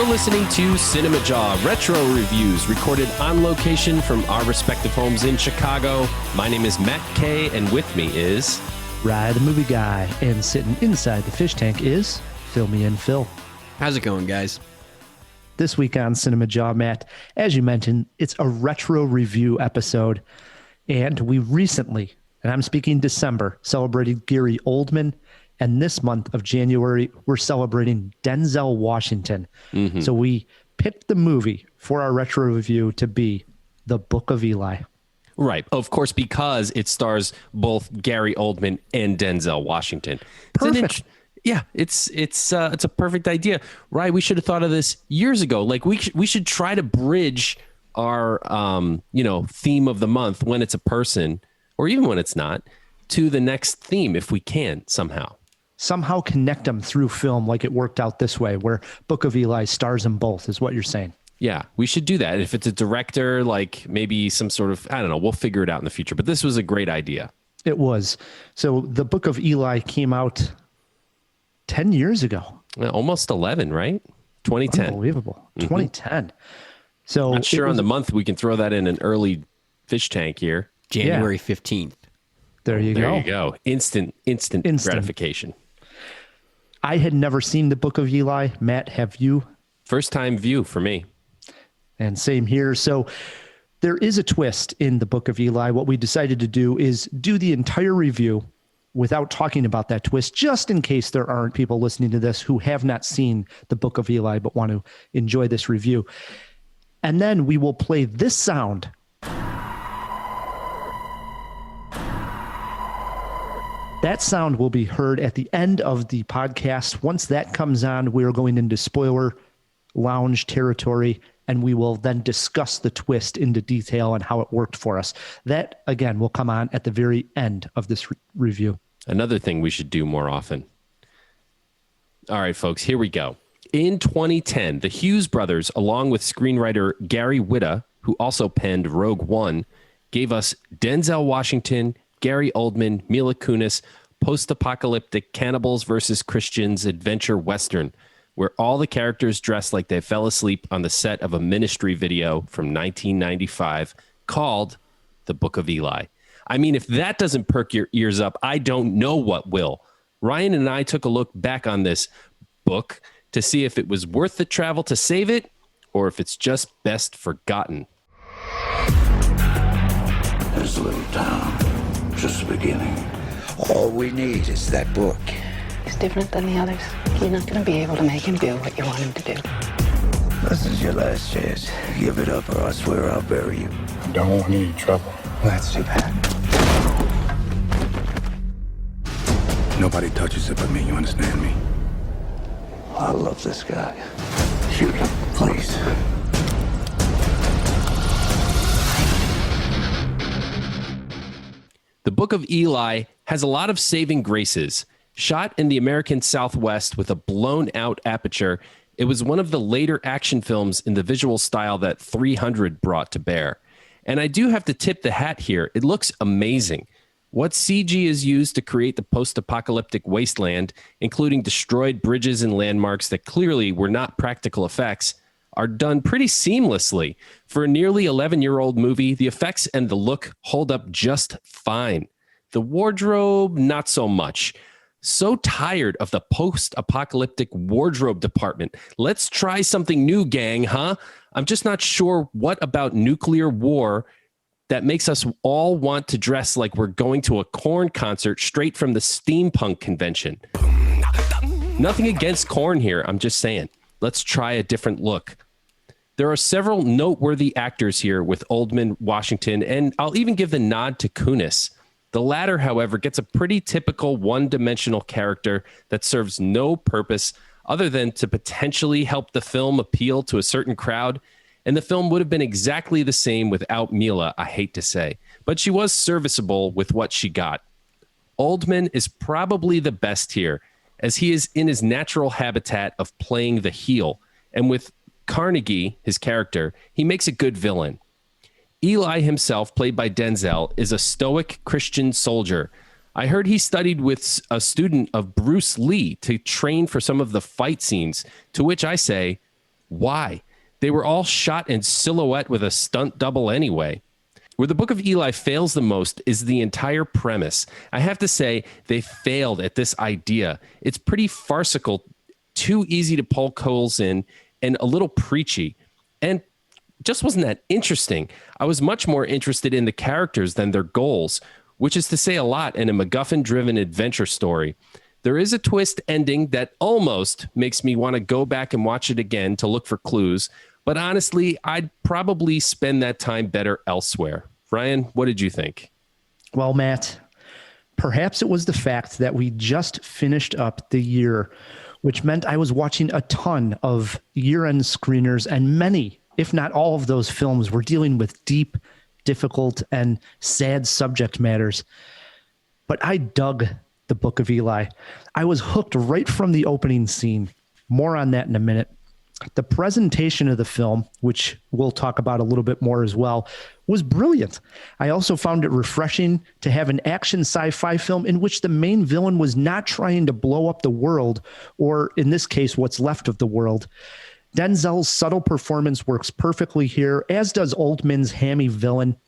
listening to Cinemajaw Retro Reviews, recorded on location from our respective homes in Chicago. My name is Matt Kay, and with me is... Rye the Movie Guy, and sitting inside the fish tank is Filmy and Phil. How's it going, guys? This week on Cinemajaw, Matt, as you mentioned, it's a retro review episode, and we recently, and I'm speaking December, celebrated Gary Oldman, and this month of January, we're celebrating Denzel Washington. Mm-hmm. So we picked the movie for our retro review to be The Book of Eli. Right. Of course, because it stars both Gary Oldman and Denzel Washington. Perfect. It's a perfect idea. Right. We should have thought of this years ago. Like we should try to bridge our, theme of the month when it's a person or even when it's not to the next theme if we can somehow connect them through film like it worked out this way, where Book of Eli stars them both, is what you're saying. Yeah, we should do that. If it's a director, like maybe some sort of, I don't know, we'll figure it out in the future. But this was a great idea. It was. So the Book of Eli came out 10 years ago. Almost 11, right? 2010. Unbelievable. Mm-hmm. 2010. So not sure on the month we can throw that in an early fish tank here. January 15th. There you go. Instant gratification. I had never seen the Book of Eli. Matt, have you? First time view for me. And same here. So there is a twist in the Book of Eli. What we decided to do is do the entire review without talking about that twist, just in case there aren't people listening to this who have not seen the Book of Eli but want to enjoy this review. And then we will play this sound. That sound will be heard at the end of the podcast. Once that comes on, we are going into spoiler lounge territory, and we will then discuss the twist into detail and how it worked for us. That, again, will come on at the very end of this review. Another thing we should do more often. All right, folks, here we go. In 2010, the Hughes brothers, along with screenwriter Gary Whitta, who also penned Rogue One, gave us Denzel Washington, Gary Oldman, Mila Kunis, post-apocalyptic cannibals versus Christians adventure western, where all the characters dress like they fell asleep on the set of a ministry video from 1995 called The Book of Eli. I mean, if that doesn't perk your ears up, I don't know what will. Ryan and I took a look back on this book to see if it was worth the travel to save it or if it's just best forgotten. This little town, just the beginning. All we need is that book. He's different than the others. You're not going to be able to make him do what you want him to do. This is your last chance. Give it up or I swear I'll bury you. I don't want any trouble. That's too bad. Nobody touches it but me, you understand me? I love this guy. Shoot him, please. The Book of Eli has a lot of saving graces. Shot in the American Southwest with a blown-out aperture, it was one of the later action films in the visual style that 300 brought to bear. And I do have to tip the hat here. It looks amazing. What CG is used to create the post-apocalyptic wasteland, including destroyed bridges and landmarks that clearly were not practical effects, are done pretty seamlessly. For a nearly 11-year-old movie, the effects and the look hold up just fine. The wardrobe, not so much. So tired of the post-apocalyptic wardrobe department. Let's try something new, gang, huh? I'm just not sure what about nuclear war that makes us all want to dress like we're going to a Korn concert straight from the steampunk convention. Nothing against Korn here, I'm just saying. Let's try a different look. There are several noteworthy actors here with Oldman, Washington, and I'll even give the nod to Kunis. The latter, however, gets a pretty typical one-dimensional character that serves no purpose other than to potentially help the film appeal to a certain crowd, and the film would have been exactly the same without Mila, I hate to say, but she was serviceable with what she got. Oldman is probably the best here, as he is in his natural habitat of playing the heel, and with Carnegie, his character, he makes a good villain. Eli himself, played by Denzel, is a stoic Christian soldier. I heard he studied with a student of Bruce Lee to train for some of the fight scenes, to which I say, Why? They were all shot in silhouette with a stunt double anyway. Where the Book of Eli fails the most is the entire premise. I have to say, they failed at this idea. It's pretty farcical, too easy to poke holes in, and a little preachy. And just wasn't that interesting. I was much more interested in the characters than their goals, which is to say a lot in a MacGuffin-driven adventure story. There is a twist ending that almost makes me want to go back and watch it again to look for clues. But honestly, I'd probably spend that time better elsewhere. Ryan, what did you think? Well, Matt, perhaps it was the fact that we just finished up the year, which meant I was watching a ton of year-end screeners, and many, if not all of those films, were dealing with deep, difficult, and sad subject matters. But I dug the Book of Eli. I was hooked right from the opening scene. More on that in a minute. The presentation of the film, which we'll talk about a little bit more as well, was brilliant. I also found it refreshing to have an action sci-fi film in which the main villain was not trying to blow up the world, or in this case, what's left of the world. Denzel's subtle performance works perfectly here, as does Oldman's hammy villain.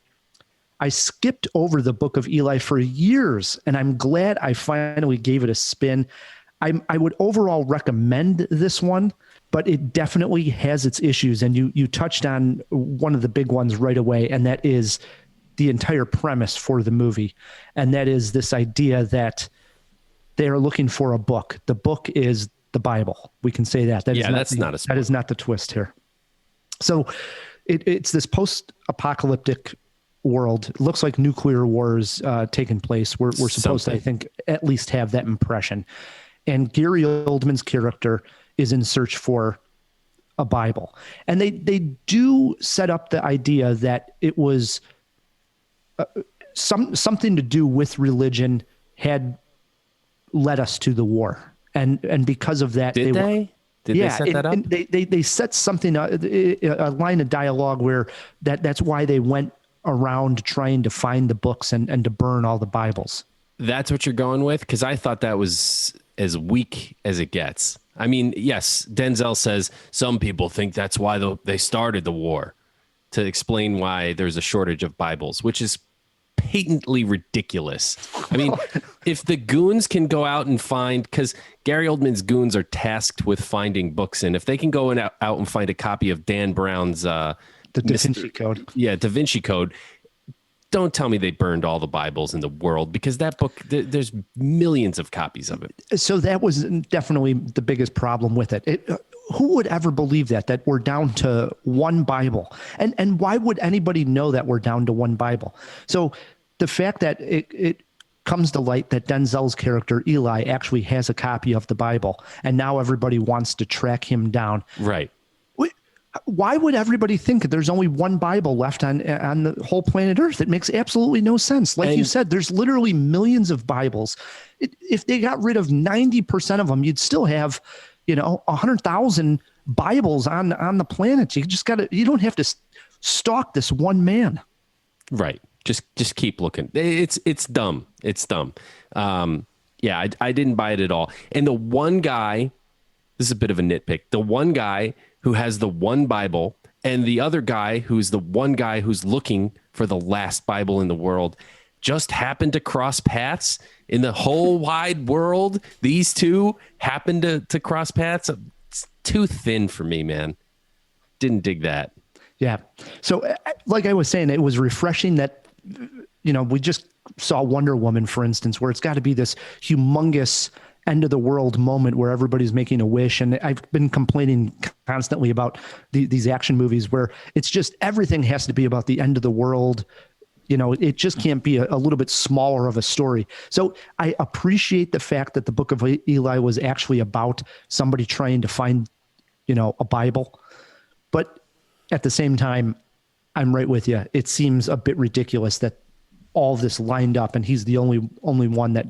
I skipped over the Book of Eli for years, and I'm glad I finally gave it a spin. I would overall recommend this one, but it definitely has its issues. And you touched on one of the big ones right away, and that is the entire premise for the movie. And that is this idea that they are looking for a book. The book is the Bible. We can say that. That's not a spoiler. That is not the twist here. So it's this post-apocalyptic world. It looks like nuclear wars taking place. We're supposed to, I think, at least have that impression. And Gary Oldman's character is in search for a Bible. And they do set up the idea that it was something to do with religion had led us to the war. And because of that, Did they set that up? And they set something, a line of dialogue where that's why they went around trying to find the books and to burn all the Bibles. That's what you're going with? Because I thought that was as weak as it gets. I mean, yes, Denzel says some people think that's why they started the war, to explain why there's a shortage of Bibles, which is patently ridiculous. I mean, if the goons can go out and find, because Gary Oldman's goons are tasked with finding books, and if they can go out and find a copy of Dan Brown's the Da Vinci Code. Yeah, Da Vinci Code. Don't tell me they burned all the Bibles in the world, because that book, there's millions of copies of it. So that was definitely the biggest problem with it. Who would ever believe that we're down to one Bible? And why would anybody know that we're down to one Bible? So the fact that it comes to light that Denzel's character, Eli, actually has a copy of the Bible, and now everybody wants to track him down. Right. Why would everybody think that there's only one Bible left on the whole planet Earth? It makes absolutely no sense. Like you said, there's literally millions of Bibles. If they got rid of 90% of them, you'd still have, 100,000 Bibles on the planet. You don't have to stalk this one man. Right. Just keep looking. It's dumb. It's dumb. Yeah, I didn't buy it at all. And the one guy, this is a bit of a nitpick, the one guy who has the one Bible, and the other guy who's the one guy who's looking for the last Bible in the world, just happened to cross paths in the whole wide world. These two happened to cross paths. It's too thin for me, man. Didn't dig that. Yeah. So like I was saying, it was refreshing that, we just saw Wonder Woman, for instance, where it's got to be this humongous end of the world moment where everybody's making a wish. And I've been complaining constantly about these action movies where it's just everything has to be about the end of the world. It just can't be a little bit smaller of a story. So I appreciate the fact that the Book of Eli was actually about somebody trying to find, a Bible. But at the same time, I'm right with you. It seems a bit ridiculous that all this lined up and he's the only one that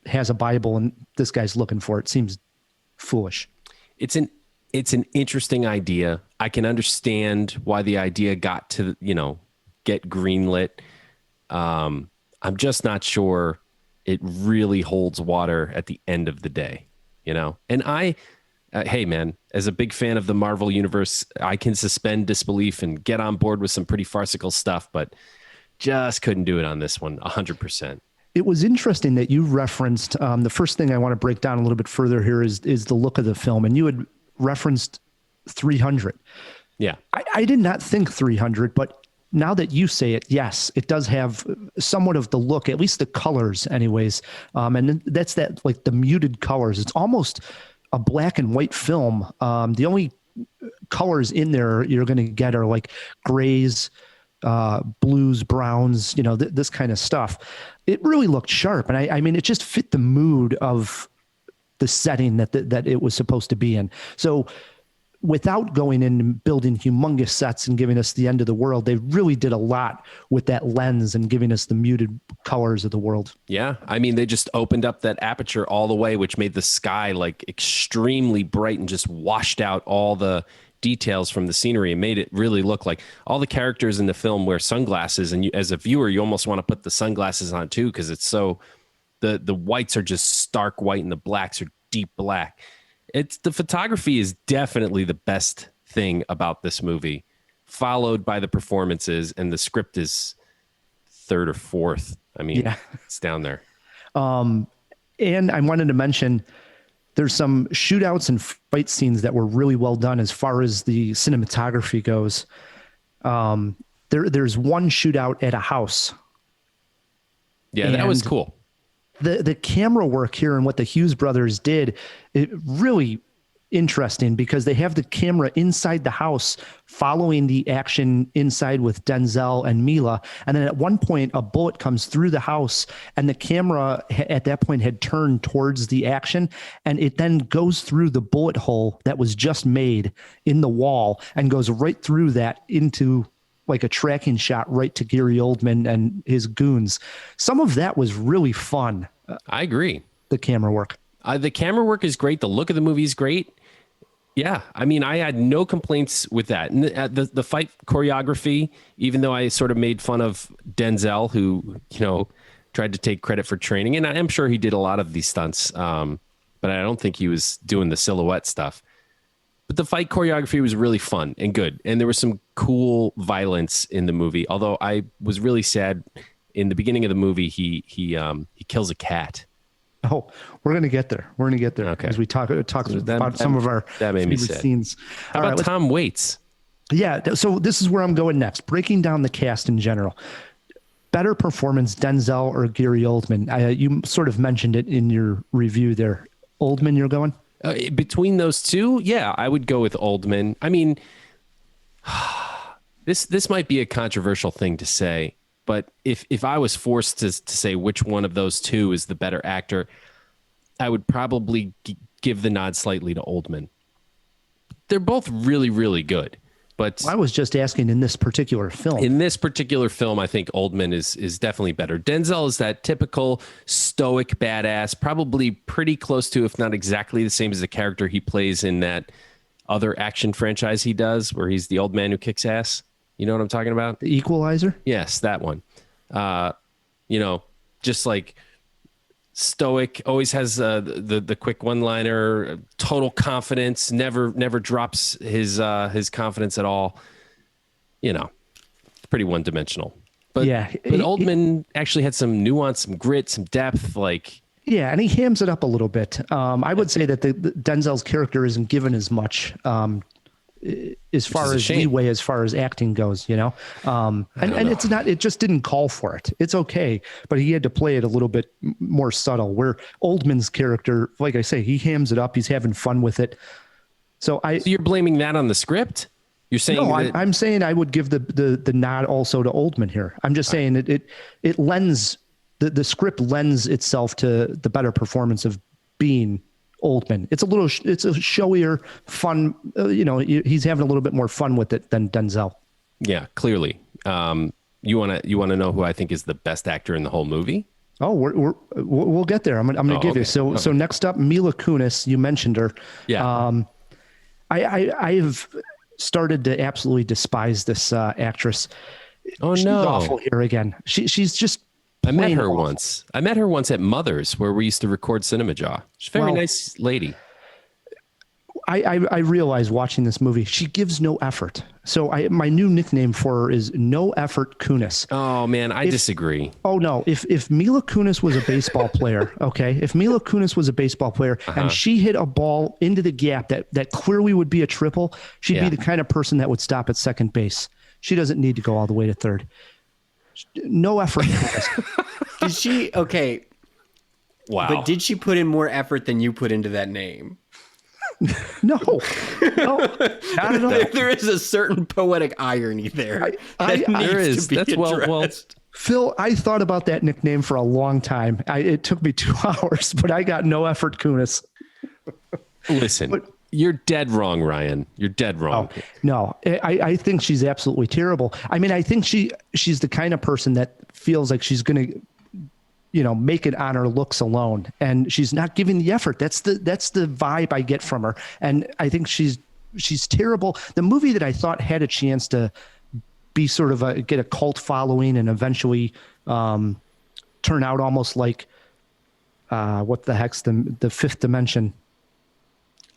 has a Bible and this guy's looking for it. Seems foolish. It's an interesting idea. I can understand why the idea got to, get greenlit. I'm just not sure it really holds water at the end of the day, And Hey, man, as a big fan of the Marvel Universe, I can suspend disbelief and get on board with some pretty farcical stuff, but just couldn't do it on this one 100%. It was interesting that you referenced the first thing I want to break down a little bit further here is the look of the film. And you had referenced 300. Yeah. I did not think 300, but now that you say it, yes, it does have somewhat of the look, at least the colors anyways. And that's that like the muted colors. It's almost a black and white film. The only colors in there you're going to get are like grays, blues, browns, this kind of stuff. It really looked sharp. And I mean, it just fit the mood of the setting that it was supposed to be in. So without going in and building humongous sets and giving us the end of the world, they really did a lot with that lens and giving us the muted colors of the world. Yeah. I mean, they just opened up that aperture all the way, which made the sky like extremely bright and just washed out all the details from the scenery and made it really look like all the characters in the film wear sunglasses. And you, as a viewer, you almost want to put the sunglasses on too, because it's so the whites are just stark white and the blacks are deep black. The photography is definitely the best thing about this movie, followed by the performances, and the script is third or fourth. I mean, It's down there. And I wanted to mention there's some shootouts and fight scenes that were really well done as far as the cinematography goes. There's one shootout at a house. Yeah, that was cool. The camera work here and what the Hughes brothers did, it really interesting because they have the camera inside the house following the action inside with Denzel and Mila. And then at one point, a bullet comes through the house and the camera at that point had turned towards the action. And it then goes through the bullet hole that was just made in the wall and goes right through that into like a tracking shot right to Gary Oldman and his goons. Some of that was really fun. I agree. The camera work. The camera work is great. The look of the movie is great. Yeah. I mean, I had no complaints with that. And the fight choreography, even though I sort of made fun of Denzel, who, tried to take credit for training. And I'm sure he did a lot of these stunts. But I don't think he was doing the silhouette stuff. But the fight choreography was really fun and good. And there was some cool violence in the movie. Although I was really sad in the beginning of the movie, he kills a cat. Oh, we're going to get there. Okay. As we talk about some of our that made me sad. Scenes. How about Tom Waits? Yeah. So this is where I'm going next. Breaking down the cast in general. Better performance, Denzel or Gary Oldman? You sort of mentioned it in your review there. Oldman, you're going? Between those two, yeah, I would go with Oldman. I mean, this might be a controversial thing to say, but if I was forced to say which one of those two is the better actor, I would probably give the nod slightly to Oldman. They're both really, really good. But I was just asking in this particular film. In this particular film, I think Oldman is definitely better. Denzel is that typical stoic badass, probably pretty close to, if not exactly the same as the character he plays in that other action franchise he does, where he's the old man who kicks ass. You know what I'm talking about? The Equalizer? Yes, that one. Just like stoic, always has the quick one-liner, total confidence, never drops his confidence at all. It's pretty one-dimensional. But Oldman actually had some nuance, some grit, some depth. Yeah, and he hams it up a little bit. I would say that the Denzel's character isn't given as much as far as leeway as far as acting goes, and it's not, it just didn't call for it. It's okay, but he had to play it a little bit more subtle, where Oldman's character, like I say, he hams it up. He's having fun with it. So you're blaming that on the script? You're saying no, I'm saying I would give the nod also to Oldman here. I'm just saying it lends the script lends itself to the better performance of being Oldman. It's a showier, fun. He's having a little bit more fun with it than Denzel. Yeah, clearly. You want to know who I think is the best actor in the whole movie? Oh, we'll get there. I'm gonna give you. So next up, Mila Kunis. You mentioned her. Yeah. I have started to absolutely despise this actress. Oh, she's no. awful here again. She's just. I met her once. I met her once at Mother's, where we used to record Cinemajaw. She's a very nice lady. I realize watching this movie, she gives no effort. So my new nickname for her is No Effort Kunis. Oh man, I disagree. Oh no, if Mila Kunis was a baseball player, okay, if Mila Kunis was a baseball player and she hit a ball into the gap that clearly would be a triple, she'd be the kind of person that would stop at second base. She doesn't need to go all the way to third. No effort. Did she? Okay. Wow. But did she put in more effort than you put into that name? No, not at all. There is a certain poetic irony there. There is. That's well. Phil, I thought about that nickname for a long time. It took me 2 hours, but I got No Effort Kunis. Listen, you're dead wrong, Ryan. You're dead wrong. Oh, no, I think she's absolutely terrible. I mean, I think she's the kind of person that feels like she's going to, make it on her looks alone, and she's not giving the effort. That's the vibe I get from her, and I think she's terrible. The movie that I thought had a chance to be sort of get a cult following and eventually turn out almost like what the heck's the Fifth Dimension.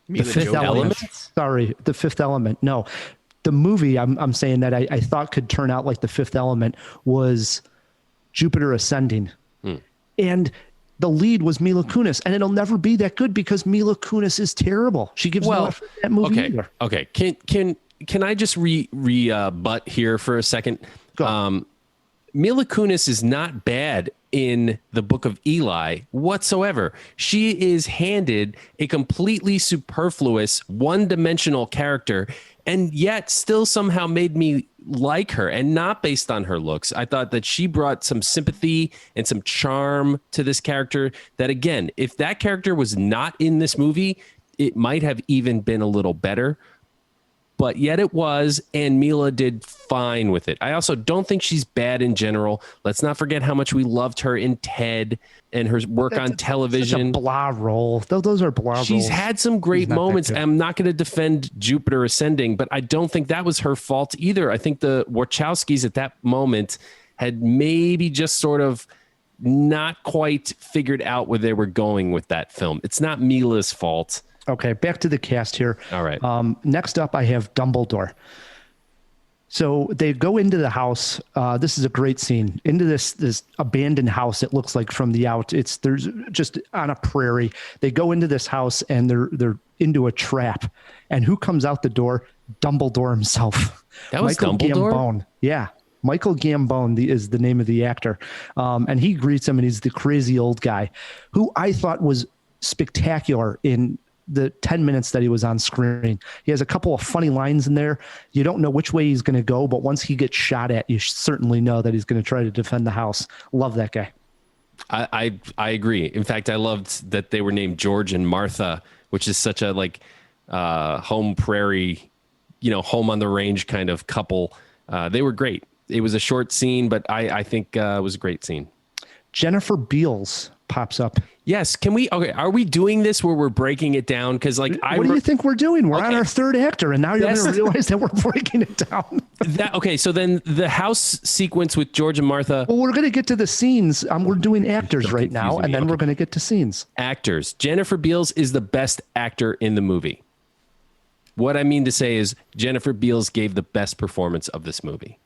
Mila The Fifth Element. Sorry, The Fifth Element. No, the movie I'm saying that I thought could turn out like The Fifth Element was Jupiter Ascending. And the lead was Mila Kunis, and it'll never be that good because Mila Kunis is terrible. She gives no effort in that movie either. Okay. Can I just rebut here for a second? Mila Kunis is not bad in the Book of Eli whatsoever. She is handed a completely superfluous, one-dimensional character, and yet still somehow made me like her, and not based on her looks. I thought that she brought some sympathy and some charm to this character that, again, if that character was not in this movie, it might have even been a little better. But yet it was, and Mila did fine with it. I also don't think she's bad in general. Let's not forget how much we loved her in Ted and her work on television. Such a blah role. Those are blah roles. She's had some great moments. I'm not going to defend Jupiter Ascending, but I don't think that was her fault either. I think the Wachowskis at that moment had maybe just sort of not quite figured out where they were going with that film. It's not Mila's fault. Okay, back to the cast here. All right. Next up, I have Dumbledore. So they go into the house. This is a great scene. Into this abandoned house. It looks like from the out. There's just on a prairie. They go into this house and they're into a trap. And who comes out the door? Dumbledore himself. That was Michael Dumbledore? Gambon. Yeah. Michael Gambon is the name of the actor. And he greets him, and he's the crazy old guy who I thought was spectacular in the 10 minutes that he was on screen. He has a couple of funny lines in there. You don't know which way he's going to go, but once he gets shot at, you certainly know that he's going to try to defend the house. Love that guy. I agree. In fact, I loved that they were named George and Martha, which is such a home prairie, home on the range kind of couple. They were great. It was a short scene, but I think it was a great scene. Jennifer Beals pops up. Yes. Can we? Okay. Are we doing this where we're breaking it down? Because what do you think we're doing? We're on our third actor, and now you're going to realize that we're breaking it down. Okay. So then the house sequence with George and Martha. Well, we're going to get to the scenes. We're doing actors right now, and then we're going to get to scenes. Actors. Jennifer Beals is the best actor in the movie. What I mean to say is Jennifer Beals gave the best performance of this movie.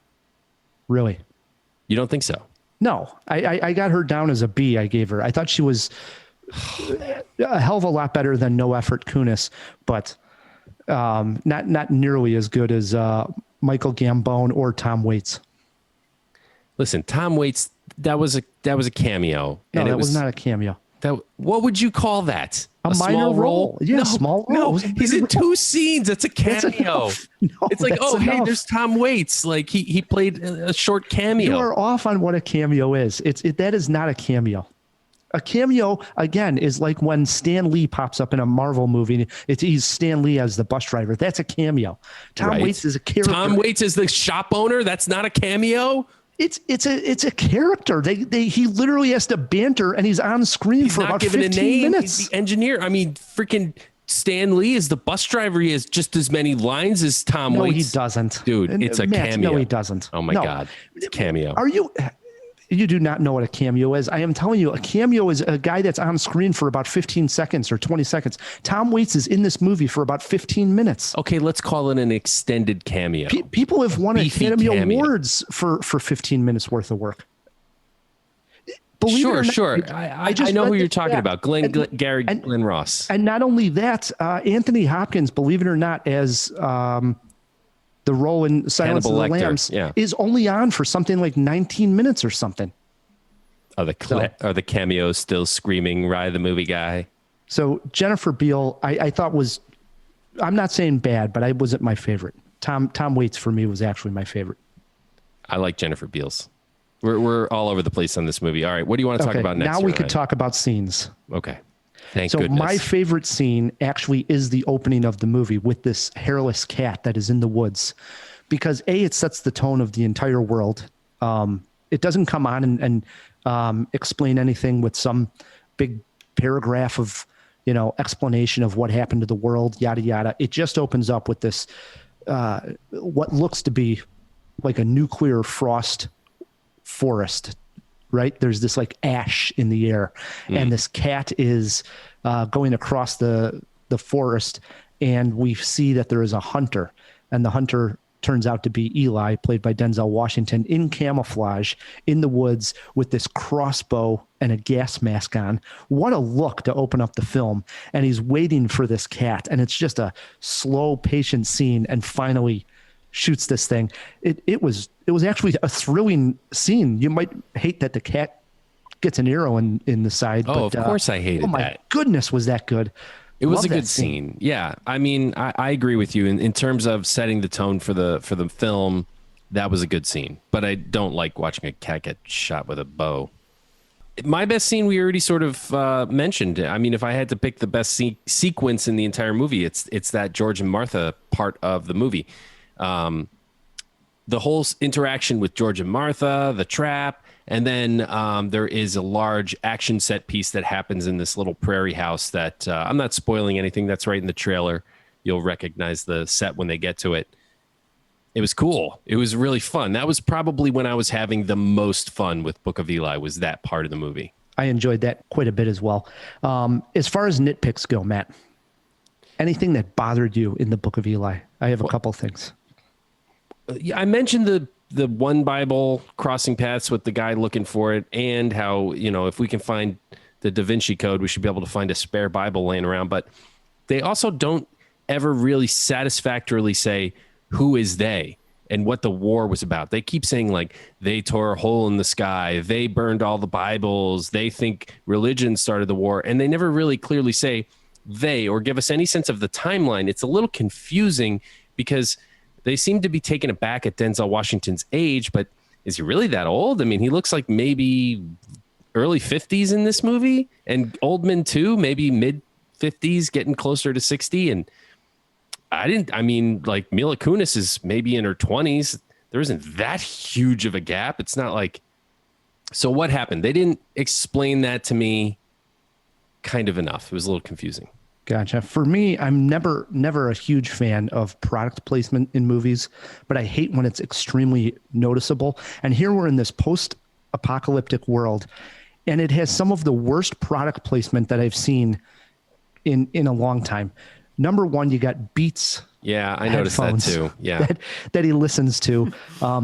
Really? You don't think so? No, I got her down as a B. I gave her. I thought she was a hell of a lot better than No Effort Kunis, but not nearly as good as Michael Gambon or Tom Waits. Listen, Tom Waits, that was a cameo. No, that was not a cameo. What would you call that? A minor small role? Yeah, no, small role. No, he's in 2 scenes. That's a cameo. It's like, hey, there's Tom Waits. Like he played a short cameo. You are off on what a cameo is. That is not a cameo. A cameo, again, is like when Stan Lee pops up in a Marvel movie. He's Stan Lee as the bus driver. That's a cameo. Tom Waits is a character. Tom Waits is the shop owner. That's not a cameo. It's a character. He literally has to banter, and he's on screen for about 15 minutes. He's the engineer. I mean, freaking Stan Lee is the bus driver. He has just as many lines as Tom Waits. No, he doesn't. Dude, it's a cameo. No, he doesn't. Oh my God. It's a cameo. You do not know what a cameo is. I am telling you, a cameo is a guy that's on screen for about 15 seconds or 20 seconds. Tom Waits is in this movie for about 15 minutes. Okay, let's call it an extended cameo. People have won Beefy Academy cameo. Awards for 15 minutes worth of work. Believe it or not, Sure. I know who you're talking about. Glenn Ross. And not only that, Anthony Hopkins, believe it or not, as the role in Silence of the Lambs is only on for something like 19 minutes or something. Are the cameos still screaming Rye the movie guy? So Jennifer Beal, I thought was, I'm not saying bad, but I wasn't my favorite. Tom Waits for me was actually my favorite. I like Jennifer Beals. We're all over the place on this movie. All right, what do you want to talk about next? Now we could talk about scenes. Okay. Thank goodness. My favorite scene actually is the opening of the movie with this hairless cat that is in the woods, because it sets the tone of the entire world. It doesn't come on and explain anything with some big paragraph of, explanation of what happened to the world, yada, yada. It just opens up with this, what looks to be like a nuclear frost forest. Right? There's this like ash in the air, and this cat is going across the forest, and we see that there is a hunter, and the hunter turns out to be Eli, played by Denzel Washington, in camouflage in the woods with this crossbow and a gas mask on. What a look to open up the film. And he's waiting for this cat, and it's just a slow, patient scene, and finally shoots this thing. It was actually a thrilling scene. You might hate that the cat gets an arrow in the side. Oh, but, of course I hated that. Oh my goodness, was that good. It was a good scene. Yeah. I mean, I agree with you in terms of setting the tone for the film. That was a good scene, but I don't like watching a cat get shot with a bow. My best scene we already sort of mentioned. I mean, if I had to pick the best sequence in the entire movie, it's that George and Martha part of the movie. The whole interaction with George and Martha, the trap, and then there is a large action set piece that happens in this little prairie house that I'm not spoiling anything. That's right in the trailer. You'll recognize the set when they get to it. It was cool. It was really fun. That was probably when I was having the most fun with Book of Eli, was that part of the movie. I enjoyed that quite a bit as well. As far as nitpicks go, Matt, anything that bothered you in the Book of Eli? I have a couple things. I mentioned the one Bible crossing paths with the guy looking for it, and how, if we can find the Da Vinci Code, we should be able to find a spare Bible laying around. But they also don't ever really satisfactorily say who is they and what the war was about. They keep saying, like, they tore a hole in the sky, they burned all the Bibles, they think religion started the war, and they never really clearly say they or give us any sense of the timeline. It's a little confusing because they seem to be taken aback at Denzel Washington's age, but is he really that old? I mean, he looks like maybe early 50s in this movie, and Oldman too, maybe mid 50s, getting closer to 60. And like Mila Kunis is maybe in her 20s. There isn't that huge of a gap. It's not like, so what happened? They didn't explain that to me kind of enough. It was a little confusing. Gotcha. For me, I'm never a huge fan of product placement in movies, but I hate when it's extremely noticeable. And here we're in this post-apocalyptic world, and it has some of the worst product placement that I've seen in a long time. Number one, you got Beats. Yeah, I noticed that too. Yeah, that he listens to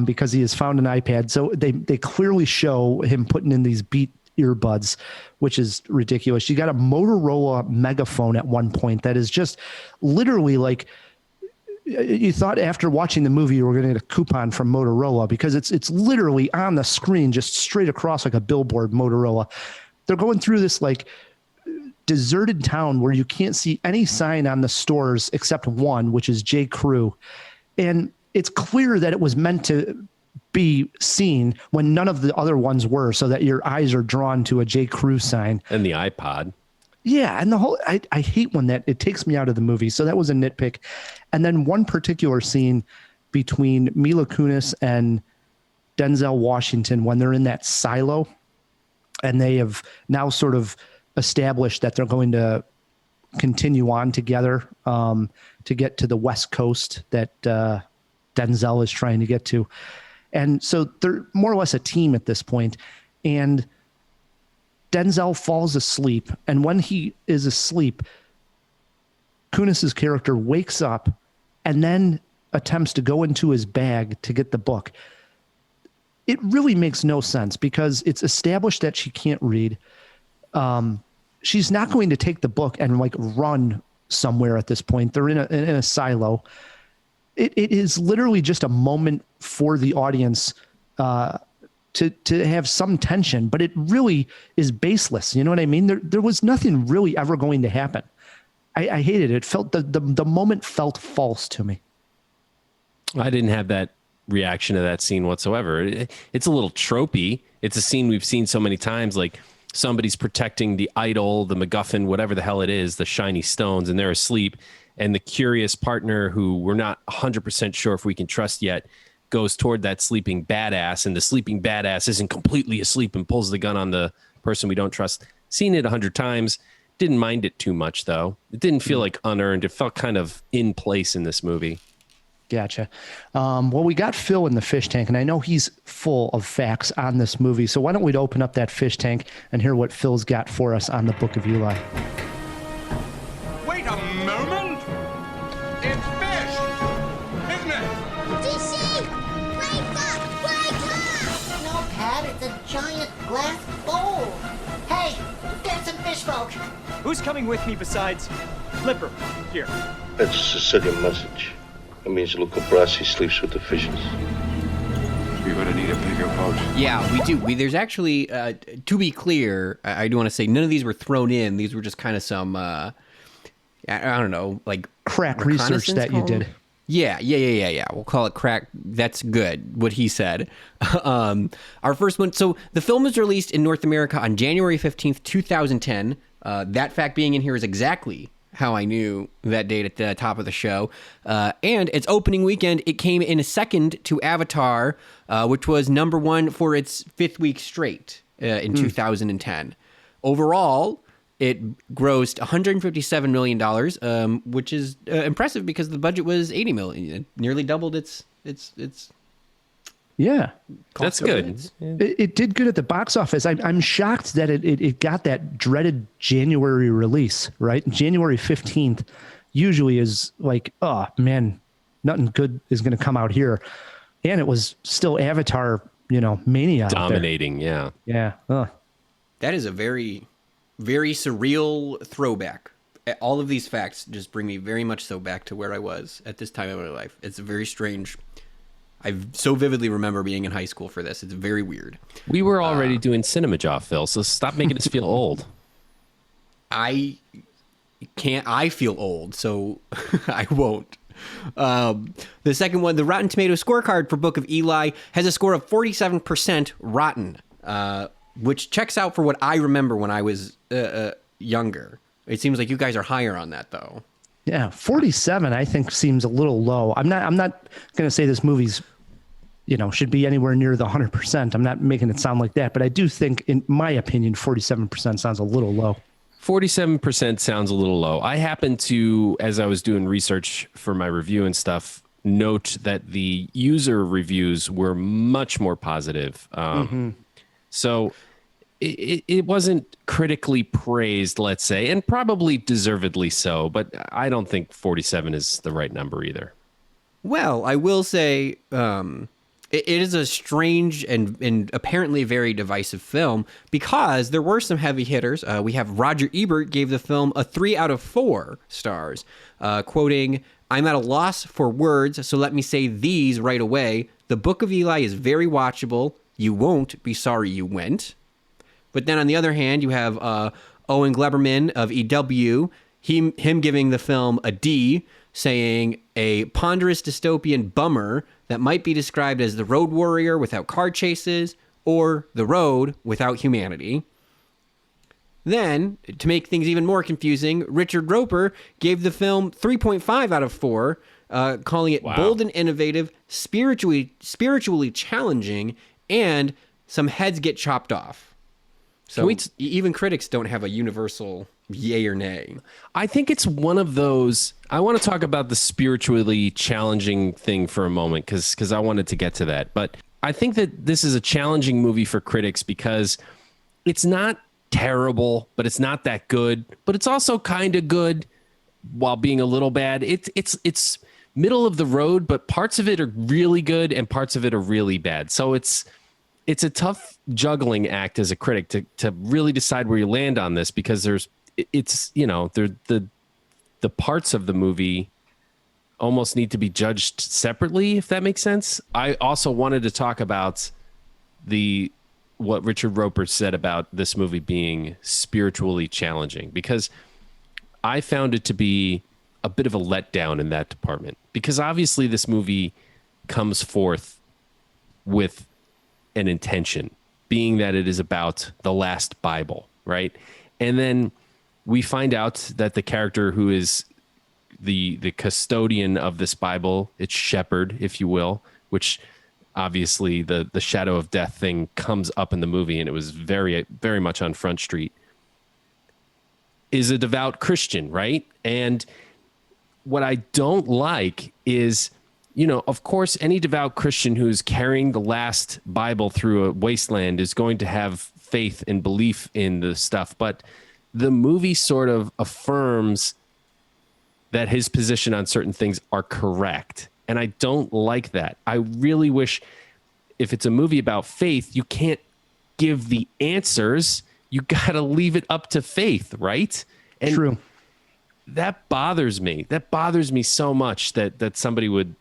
because he has found an iPad. So they clearly show him putting in these Beat earbuds, which is ridiculous. You got a Motorola megaphone at one point that is just literally like, you thought after watching the movie you were going to get a coupon from Motorola, because it's literally on the screen just straight across like a billboard. Motorola. They're going through this like deserted town where you can't see any sign on the stores except one, which is J. Crew, and it's clear that it was meant to be seen when none of the other ones were, so that your eyes are drawn to a J. Crew sign. And the iPod. Yeah, and the whole, I hate when it takes me out of the movie. So that was a nitpick. And then one particular scene between Mila Kunis and Denzel Washington when they're in that silo, and they have now sort of established that they're going to continue on together to get to the West Coast that Denzel is trying to get to. And so they're more or less a team at this point. And Denzel falls asleep. And when he is asleep, Kunis's character wakes up and then attempts to go into his bag to get the book. It really makes no sense because it's established that she can't read. She's not going to take the book and like run somewhere at this point. They're in a silo. It is literally just a moment for the audience to have some tension, but it really is baseless. You know what I mean? There was nothing really ever going to happen. I hated it. It felt the moment felt false to me. I didn't have that reaction to that scene whatsoever. It's a little tropey. It's a scene we've seen so many times, like somebody's protecting the idol, the MacGuffin, whatever the hell it is, the shiny stones, and they're asleep. And the curious partner, who we're not 100% sure if we can trust yet, goes toward that sleeping badass, and the sleeping badass isn't completely asleep and pulls the gun on the person we don't trust. Seen it 100 times. Didn't mind it too much, though. It didn't feel like unearned. It felt kind of in place in this movie. Gotcha. Well, we got Phil in the fish tank, and I know he's full of facts on this movie. So why don't we open up that fish tank and hear what Phil's got for us on the Book of Eli? Wait a moment! It's fish! Isn't it? DC! Wake up! Wake up! No, Pat, it's a giant glass bowl. Hey, get some fish folk. Who's coming with me besides Flipper? Here. That's a Sicilian message. It means Luca Brasi sleeps with the fishes. You're gonna need a bigger boat. Yeah, we do. There's actually, to be clear, I do want to say none of these were thrown in. These were just kind of some, I don't know, like crack research that you did. Yeah. We'll call it crack. That's good, what he said. Our first one. So the film was released in North America on January 15th, 2010. That fact being in here is exactly how I knew that date at the top of the show. And its opening weekend, it came in a second to Avatar, which was number one for its fifth week straight in 2010. Overall, it grossed $157 million, which is impressive because the budget was $80 million. It nearly doubled its Yeah, that's good. It did good at the box office. I'm shocked that it got that dreaded January release, right? January 15th usually is like, oh man, nothing good is going to come out here. And it was still Avatar, mania. Dominating, yeah. Yeah. That is a very, very surreal throwback. All of these facts just bring me very much so back to where I was at this time of my life. It's a very strange. I so vividly remember being in high school for this. It's very weird. We were already doing Cinemajaw, Phil, so stop making us feel old. I feel old, so I won't. The second one, the Rotten Tomatoes scorecard for Book of Eli has a score of 47% rotten, which checks out for what I remember when I was younger. It seems like you guys are higher on that, though. Yeah, 47 I think seems a little low. I'm not going to say this movie's should be anywhere near the 100%. I'm not making it sound like that, but I do think, in my opinion, 47% sounds a little low. 47% sounds a little low. I happen to, as I was doing research for my review and stuff, note that the user reviews were much more positive. So it wasn't critically praised, let's say, and probably deservedly so, but I don't think 47 is the right number either. Well, I will say it is a strange and apparently very divisive film because there were some heavy hitters. We have Roger Ebert gave the film a 3 out of 4 stars, quoting, "I'm at a loss for words, so let me say these right away. The Book of Eli is very watchable. You won't be sorry you went." But then on the other hand, you have Owen Gleberman of EW, him giving the film a D, saying a ponderous dystopian bummer that might be described as The Road Warrior without car chases or The Road without humanity. Then, to make things even more confusing, Richard Roper gave the film 3.5 out of 4, calling it bold and innovative, spiritually challenging, and some heads get chopped off. So even critics don't have a universal yay or nay. I think it's one of those. I want to talk about the spiritually challenging thing for a moment because I wanted to get to that. But I think that this is a challenging movie for critics because it's not terrible, but it's not that good, but it's also kind of good while being a little bad. It's middle of the road, but parts of it are really good and parts of it are really bad. So it's a tough juggling act as a critic to really decide where you land on this, because the parts of the movie almost need to be judged separately, if that makes sense. I also wanted to talk about what Richard Roper said about this movie being spiritually challenging, because I found it to be a bit of a letdown in that department, because obviously this movie comes forth with an intention, being that it is about the last Bible, right? And then we find out that the character who is the custodian of this Bible, it's Shepherd, if you will, which obviously the shadow of death thing comes up in the movie, and it was very, very much on Front Street, is a devout Christian, right? And what I don't like is, of course, any devout Christian who's carrying the last Bible through a wasteland is going to have faith and belief in the stuff. But the movie sort of affirms that his position on certain things are correct. And I don't like that. I really wish, if it's a movie about faith, you can't give the answers. You got to leave it up to faith, right? And True. That bothers me. That bothers me so much that somebody would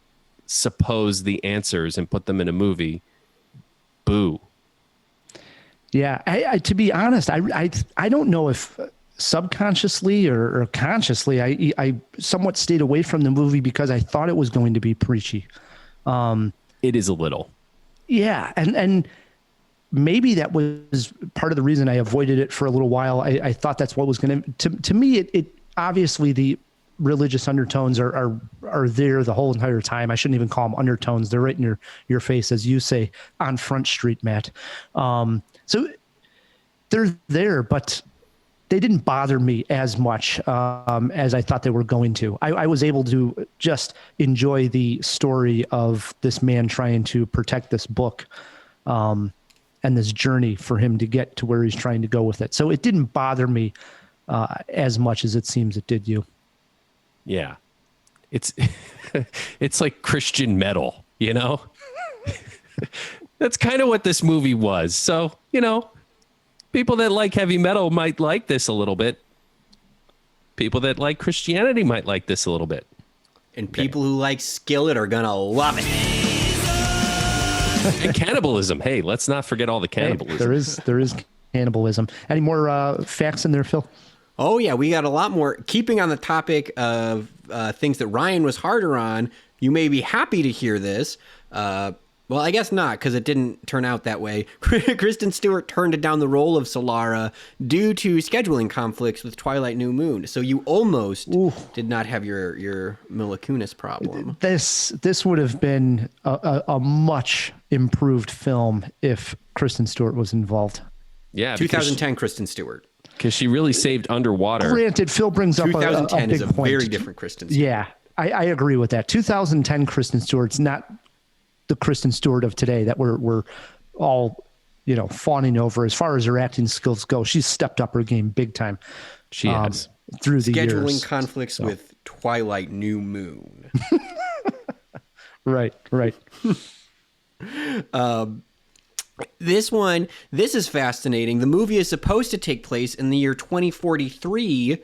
suppose the answers and put them in a movie. Boo. Yeah, I to be honest, I don't know if subconsciously or consciously I somewhat stayed away from the movie because I thought it was going to be preachy. It is a little. Yeah, and maybe that was part of the reason I avoided it for a little while. I thought that's what was going to me. It obviously the religious undertones are there the whole entire time. I shouldn't even call them undertones. They're right in your face, as you say, on Front Street, Matt. So they're there, but they didn't bother me as much as I thought they were going to. I was able to just enjoy the story of this man trying to protect this book and this journey for him to get to where he's trying to go with it. So it didn't bother me as much as it seems it did you. Yeah. It's like Christian metal, That's kind of what this movie was. So, people that like heavy metal might like this a little bit. People that like Christianity might like this a little bit. And people who like Skillet are going to love it. And cannibalism. Hey, let's not forget all the cannibalism. Hey, there is cannibalism. Any more facts in there, Phil? Oh, yeah, we got a lot more. Keeping on the topic of things that Ryan was harder on, you may be happy to hear this. Well, I guess not, because it didn't turn out that way. Kristen Stewart turned down the role of Solara due to scheduling conflicts with Twilight New Moon. So you almost did not have your Mila Kunis problem. This would have been a much improved film if Kristen Stewart was involved. Yeah, 2010 Kristen Stewart. Because she really saved Underwater. Granted, Phil brings up a big point. 2010 is a very different Kristen Stewart. Yeah, I agree with that. 2010 Kristen Stewart's not the Kristen Stewart of today that we're all, fawning over as far as her acting skills go. She's stepped up her game big time. She has. Through the years. Scheduling conflicts with Twilight New Moon. Right. This is fascinating. The movie is supposed to take place in the year 2043.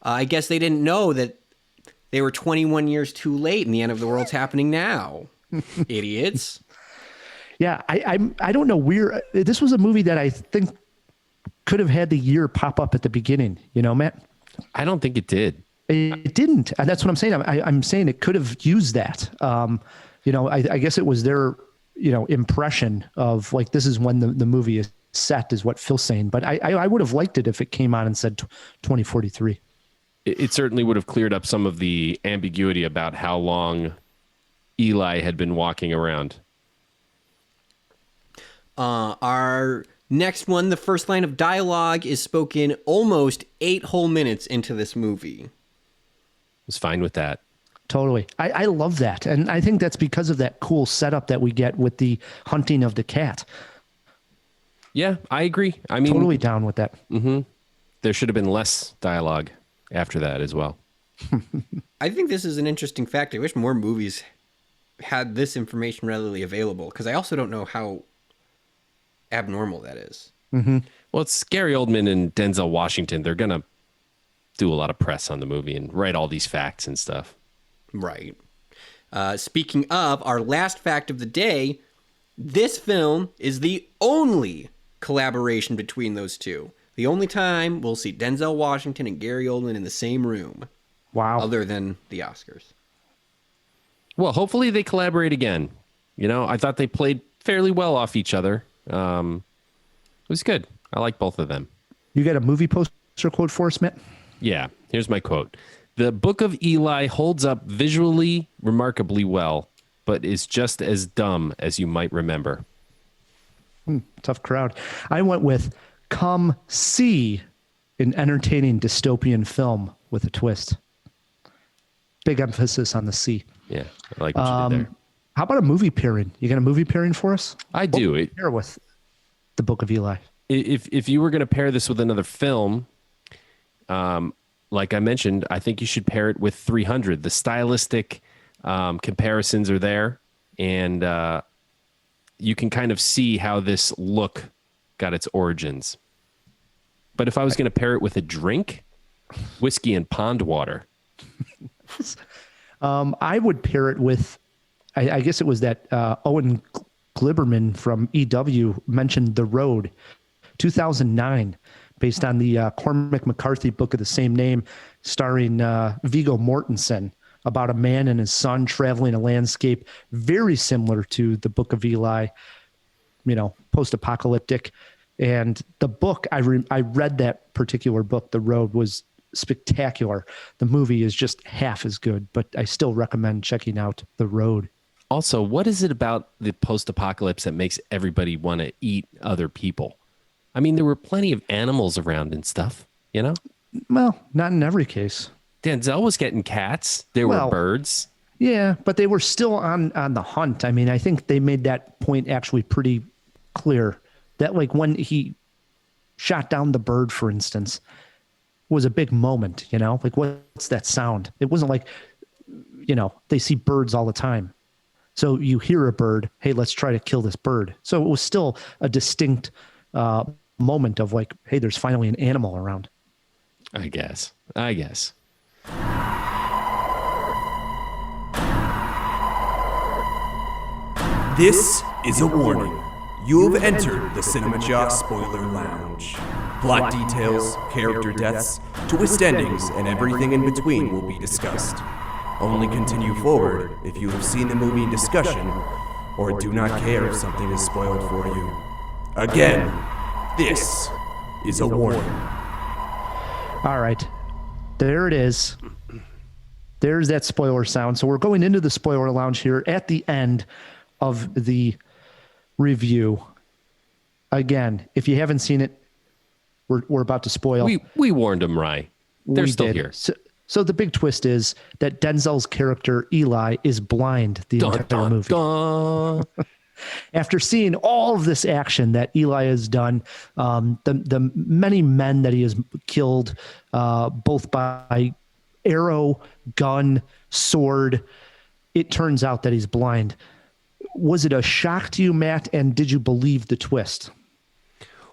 I guess they didn't know that they were 21 years too late and the end of the world's happening now. Idiots. Yeah, I don't know. This was a movie that I think could have had the year pop up at the beginning, Matt? I don't think it did. It didn't. And that's what I'm saying. I'm saying it could have used that. I guess it was their impression of like, this is when the movie is set, is what Phil's saying. But I would have liked it if it came on and said 2043. It certainly would have cleared up some of the ambiguity about how long Eli had been walking around. Our next one, the first line of dialogue is spoken almost 8 whole minutes into this movie. Was fine with that. Totally. I love that. And I think that's because of that cool setup that we get with the hunting of the cat. Yeah, I agree. I mean, totally down with that. There should have been less dialogue after that as well. I think this is an interesting fact. I wish more movies had this information readily available, because I also don't know how abnormal that is. Well, it's Gary Oldman and Denzel Washington. They're going to do a lot of press on the movie and write all these facts and stuff. Right. Speaking of, our last fact of the day, this film is the only collaboration between those two. The only time we'll see Denzel Washington and Gary Oldman in the same room. Wow. Other than the Oscars. Well, hopefully they collaborate again. You know, I thought they played fairly well off each other. It was good. I like both of them. You got a movie poster quote for us, Matt? Yeah, here's my quote. The Book of Eli holds up visually remarkably well, but is just as dumb as you might remember. Tough crowd. I went with come see an entertaining dystopian film with a twist. Big emphasis on the C. Yeah, I like what you did there. How about a movie pairing? You got a movie pairing for us? I do. Pair with the Book of Eli. If you were going to pair this with another film, like I mentioned, I think you should pair it with 300. The stylistic comparisons are there, and you can kind of see how this look got its origins. But if I was going to pair it with a drink, whiskey and pond water. I would pair it with, I guess it was that Owen Gleiberman from EW mentioned The Road, 2009, based on the Cormac McCarthy book of the same name, starring Viggo Mortensen, about a man and his son traveling a landscape very similar to the Book of Eli, you know, post-apocalyptic. And the book, I read that particular book, The Road, was spectacular. The movie is just half as good, but I still recommend checking out The Road. Also, what is it about the post-apocalypse that makes everybody want to eat other people? I mean, there were plenty of animals around and stuff, you know? Well, not in every case. Denzel was getting cats. There were birds. Yeah, but they were still on the hunt. I mean, I think they made that point actually pretty clear. That, like, when he shot down the bird, for instance, was a big moment, you know? Like, what's that sound? It wasn't like, you know, they see birds all the time. So you hear a bird, hey, let's try to kill this bird. So it was still a distinct moment of like, hey, there's finally an animal around. I guess. This is a warning. You have entered the Cinemajaw Spoiler Lounge. Plot details, character deaths, twist endings, and everything in between will be discussed. Only continue forward if you have seen the movie in discussion, or do not care if something is spoiled for you. Again, this is a warning. All right. There it is. There's that spoiler sound. So we're going into the spoiler lounge here at the end of the review. Again, if you haven't seen it, we're about to spoil. We warned them, Rye. They're still here. So the big twist is that Denzel's character, Eli, is blind the entire movie. After seeing all of this action that Eli has done, the many men that he has killed, both by arrow, gun, sword, it turns out that he's blind. Was it a shock to you, Matt, and did you believe the twist?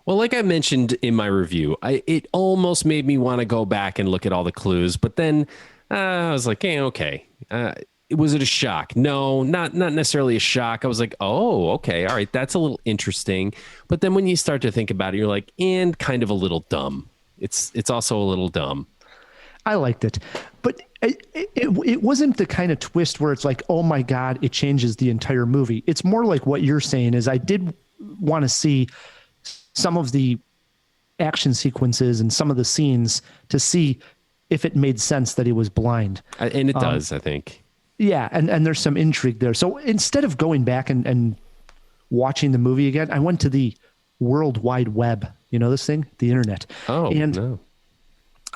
Well, like I mentioned in my review, it almost made me want to go back and look at all the clues, but then I was like, hey, okay. Was it a shock? No, not necessarily a shock. I was like, oh, okay, all right, that's a little interesting. But then when you start to think about it, you're like, and kind of a little dumb. It's also a little dumb. I liked it, but it wasn't the kind of twist where it's like, oh my God, it changes the entire movie. It's more like what you're saying is I did want to see some of the action sequences and some of the scenes to see if it made sense that he was blind. And it does, I think. Yeah, and there's some intrigue there. So instead of going back and watching the movie again, I went to the World Wide Web. You know this thing? The internet. Oh, and no.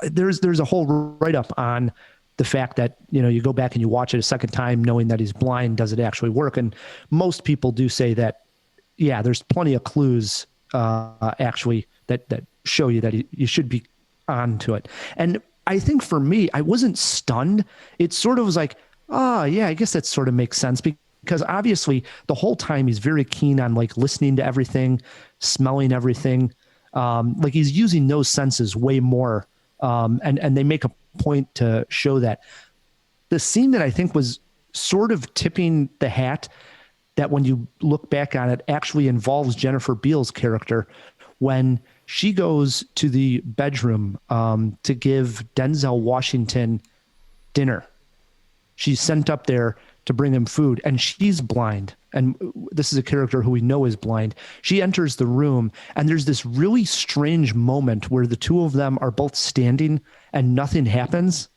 There's a whole write-up on the fact that, you go back and you watch it a second time knowing that he's blind, does it actually work? And most people do say that, yeah, there's plenty of clues actually that show you that you should be on to it. And I think for me, I wasn't stunned. It sort of was like, oh, yeah, I guess that sort of makes sense, because obviously the whole time he's very keen on like listening to everything, smelling everything. Like he's using those senses way more. And they make a point to show that. The scene that I think was sort of tipping the hat, that when you look back on it, actually involves Jennifer Beals' character when she goes to the bedroom to give Denzel Washington dinner. She's sent up there to bring him food, and she's blind. And this is a character who we know is blind. She enters the room, and there's this really strange moment where the two of them are both standing and nothing happens.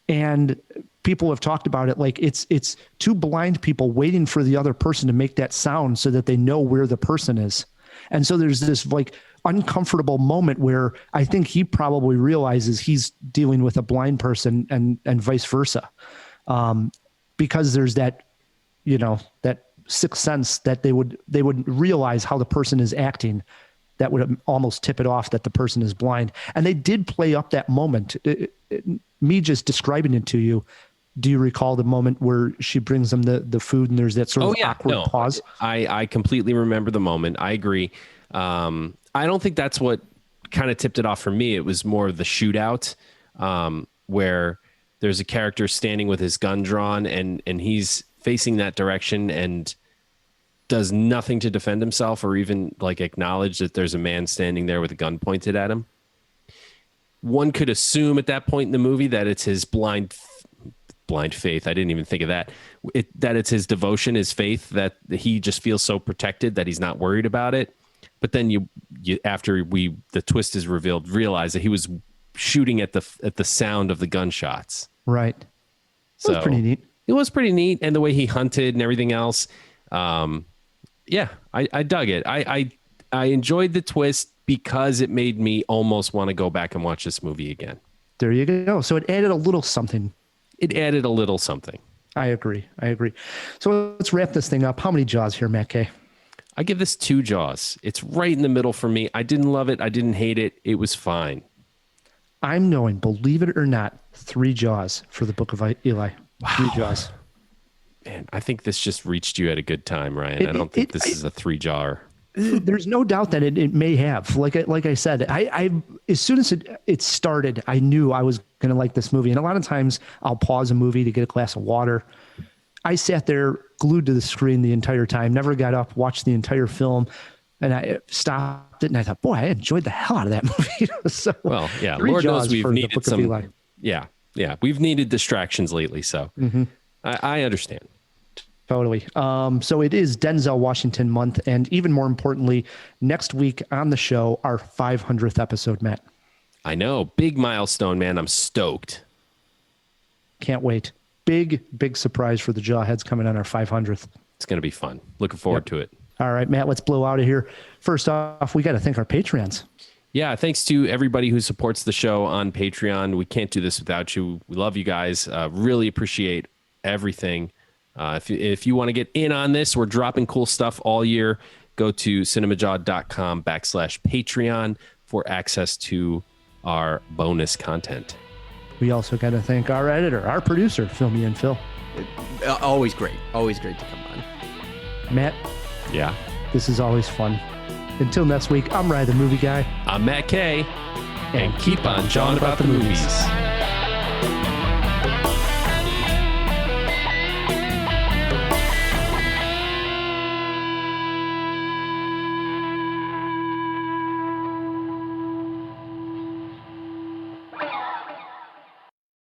And people have talked about it like it's two blind people waiting for the other person to make that sound so that they know where the person is. And so there's this like uncomfortable moment where I think he probably realizes he's dealing with a blind person and vice versa. Because there's that, that sixth sense that they would realize how the person is acting, that would almost tip it off that the person is blind. And they did play up that moment. Me just describing it to you, do you recall the moment where she brings them the food and there's that sort of awkward pause? I completely remember the moment. I agree. I don't think that's what kind of tipped it off for me. It was more of the shootout where there's a character standing with his gun drawn and he's facing that direction and does nothing to defend himself or even like acknowledge that there's a man standing there with a gun pointed at him. One could assume at that point in the movie that it's his blind faith. I didn't even think of that. That it's his devotion, his faith, that he just feels so protected that he's not worried about it. But then you after the twist is revealed, realize that he was shooting at the sound of the gunshots. Right. So, was pretty neat. It was pretty neat. And the way he hunted and everything else. Yeah, I dug it. I enjoyed the twist because it made me almost want to go back and watch this movie again. There you go. So it added a little something. I agree. So let's wrap this thing up. How many Jaws here, Matt K? I give this 2 Jaws. It's right in the middle for me. I didn't love it. I didn't hate it. It was fine. I'm going, believe it or not, 3 Jaws for the Book of Eli. Wow. 3 Jaws. Man, I think this just reached you at a good time, Ryan. I don't think this is a 3 jar. There's no doubt that it may have. Like I said, I as soon as it started, I knew I was going to like this movie. And a lot of times I'll pause a movie to get a glass of water. I sat there glued to the screen the entire time, never got up, watched the entire film. And I stopped it and I thought, boy, I enjoyed the hell out of that movie. So, well, yeah, Lord knows we've needed some. Yeah. We've needed distractions lately. So I understand. Totally. So it is Denzel Washington month. And even more importantly, next week on the show, our 500th episode, Matt. I know. Big milestone, man. I'm stoked. Can't wait. Big surprise for the Jawheads coming on our 500th. It's going to be fun. Looking forward to it. All right, Matt, let's blow out of here. First off, we got to thank our Patreons. Yeah, thanks to everybody who supports the show on Patreon. We can't do this without you. We love you guys. Really appreciate everything. If you want to get in on this, we're dropping cool stuff all year. Go to cinemajaw.com/Patreon for access to our bonus content. We also got to thank our editor, our producer, Filmy and Phil. Always great to come on. Matt. Yeah. This is always fun. Until next week, I'm Ryan the Movie Guy. I'm Matt K. And keep on jawing about the movies.